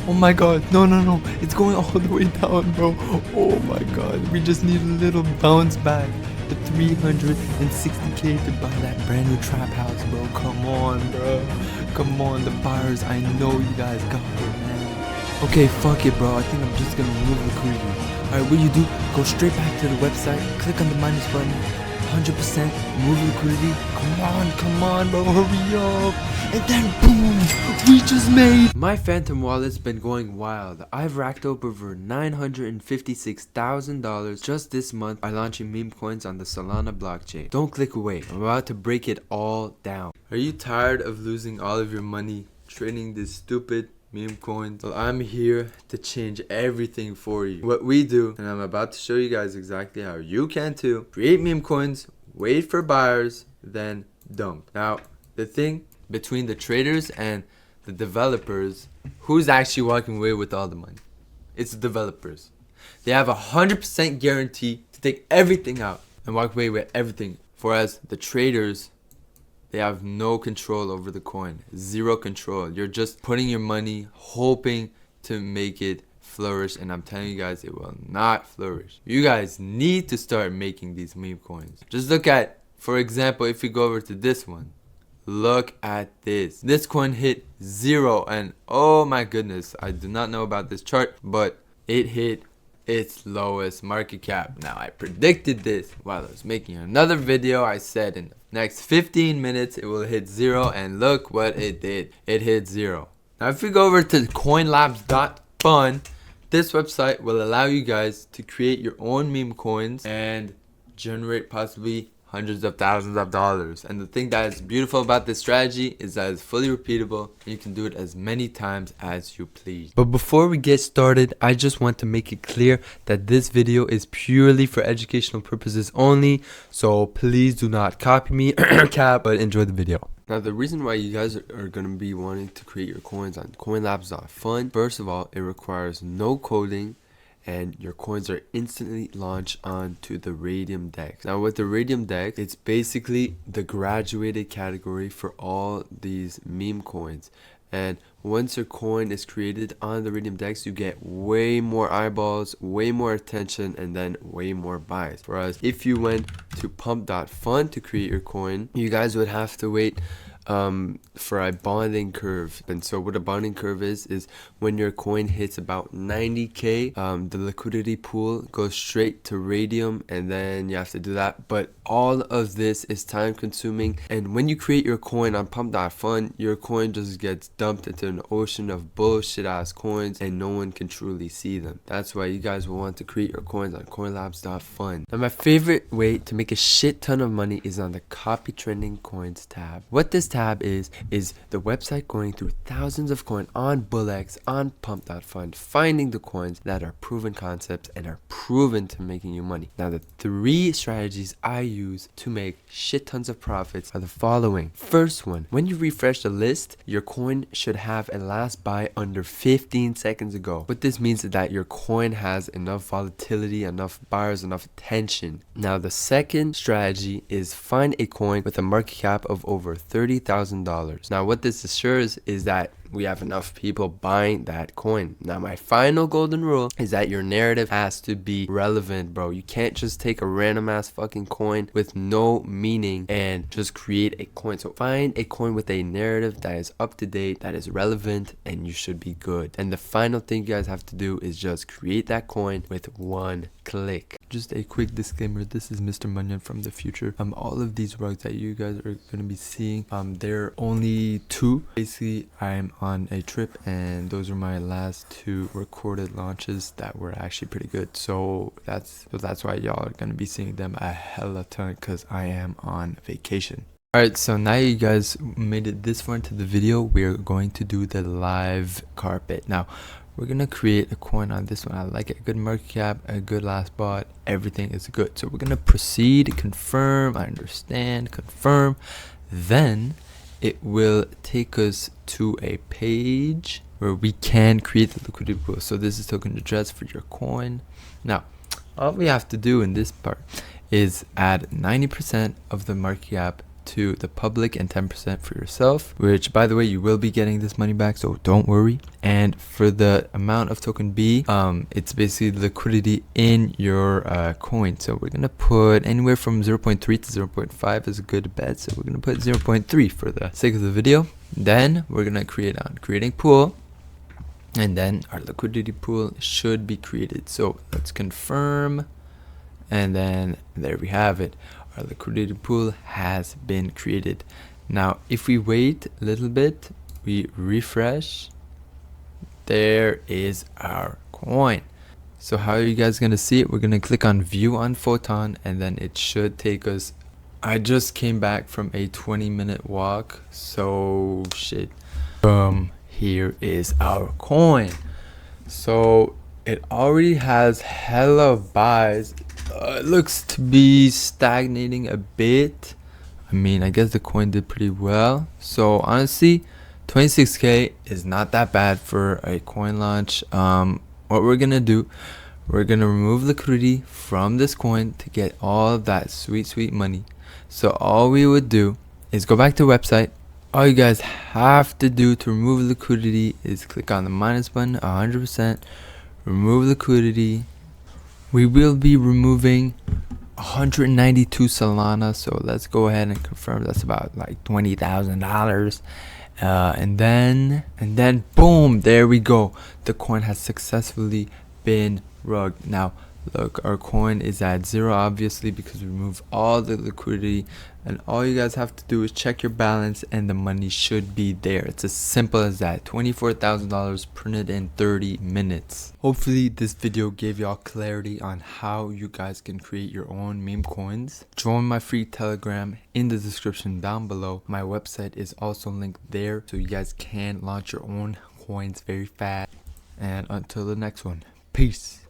Oh my god, no, it's going all the way down, bro. Oh my god, we just need a little bounce back to 360k to buy that brand new trap house, bro. Come on, bro. Come on, the buyers, I know you guys got it, man. Okay, fuck it, bro. I think I'm just gonna remove liquidity. Alright, what you do, go straight back to the website, click on the minus button, 100% remove liquidity. Come on, bro, hurry up. And then boom, we just made. My Phantom wallet's been going wild. I've racked up over $956,000 just this month by launching meme coins on the Solana blockchain. Don't click away, I'm about to break it all down. Are you tired of losing all of your money trading this stupid meme coins? Well, I'm here to change everything for you. What we do, and I'm about to show you guys exactly how you can too. Create meme coins, wait for buyers, then dump. Now, the thing between the traders and the developers, who's actually walking away with all the money? It's the developers. They have 100% guarantee to take everything out and walk away with everything. Whereas the traders, they have no control over the coin. Zero control. You're just putting your money, hoping to make it flourish. And I'm telling you guys, it will not flourish. You guys need to start making these meme coins. Just look at, for example, if we go over to this one. Look at this. This coin hit 0. And oh my goodness, I do not know about this chart, but it hit its lowest market cap. Now, I predicted this while I was making another video. I said in the next 15 minutes it will hit 0, and look what it did. It hit 0. Now, if we go over to coinlabs.fun, this website will allow you guys to create your own meme coins and generate possibly hundreds of thousands of dollars. And the thing that is beautiful about this strategy is that it's fully repeatable and you can do it as many times as you please. But before we get started, I just want to make it clear that this video is purely for educational purposes only, so please do not copy me but enjoy the video. Now, the reason why you guys are going to be wanting to create your coins on coinlabs.fun, first of all, it requires no coding, and your coins are instantly launched onto the Raydium DEX. Now, with the Raydium DEX, it's basically the graduated category for all these meme coins. And once your coin is created on the Raydium DEX, you get way more eyeballs, way more attention, and then way more buys. Whereas if you went to Pump.Fun to create your coin, you guys would have to wait for a bonding curve. And so what a bonding curve is when your coin hits about 90k, the liquidity pool goes straight to Raydium, and then you have to do that. But all of this is time consuming, and when you create your coin on Pump.Fun, your coin just gets dumped into an ocean of bullshit ass coins, and no one can truly see them. That's why you guys will want to create your coins on coinlabs.fun. Now, my favorite way to make a shit ton of money is on the copy trending coins tab. What this tab is the website going through thousands of coins on BullX, on Pump.Fun, finding the coins that are proven concepts and are proven to making you money. Now, the 3 strategies I use to make shit tons of profits are the following. First one, when you refresh the list, your coin should have a last buy under 15 seconds ago. What this means is that your coin has enough volatility, enough buyers, enough attention. Now, the second strategy is find a coin with a market cap of over $30,000. Now, what this assures is that we have enough people buying that coin. Now, my final golden rule is that your narrative has to be relevant, bro. You can't just take a random ass fucking coin with no meaning and just create a coin. So find a coin with a narrative that is up to date, that is relevant, and you should be good. And the final thing you guys have to do is just create that coin with one click. Just a quick disclaimer, this is Mr. Munyon from the future. All of these rugs that you guys are going to be seeing, they're only 2. Basically, I'm on a trip, and those are my last 2 recorded launches that were actually pretty good. So that's why y'all are going to be seeing them a hella ton, because I am on vacation. Alright, so now you guys made it this far into the video, we're going to do the live carpet. Now, we're going to create a coin on this one. I like it. A good market cap, a good last bot, everything is good. So we're going to proceed, confirm, I understand, confirm. Then it will take us to a page where we can create the liquidity pool. So this is token address for your coin. Now, all we have to do in this part is add 90% of the market cap to the public and 10% for yourself, which by the way, you will be getting this money back, so don't worry. And for the amount of token B, it's basically liquidity in your coin. So we're gonna put anywhere from 0.3 to 0.5 is a good bet. So we're gonna put 0.3 for the sake of the video. Then we're gonna create on creating pool, and then our liquidity pool should be created. So let's confirm, and then there we have it. Our liquidity pool has been created. Now if we wait a little bit, we refresh, there is our coin. So how are you guys gonna see it? We're gonna click on view on Photon, and then it should take us. I just came back from a 20-minute walk, so shit. Here is our coin. So it already has hella buys. It looks to be stagnating a bit. I mean, I guess the coin did pretty well. So honestly, 26k is not that bad for a coin launch. What we're gonna do, we're gonna remove liquidity from this coin to get all of that sweet money. So all we would do is go back to the website. All you guys have to do to remove liquidity is click on the minus button, 100%, remove liquidity. We will be removing 192 Solana, so let's go ahead and confirm that's about like $20,000. And then boom, there we go. The coin has successfully been rugged. Now look, our coin is at 0 obviously because we removed all the liquidity, and all you guys have to do is check your balance and the money should be there. It's as simple as that. $24,000 printed in 30 minutes. Hopefully this video gave y'all clarity on how you guys can create your own meme coins. Join my free Telegram in the description down below. My website is also linked there, so you guys can launch your own coins very fast. And until the next one, peace.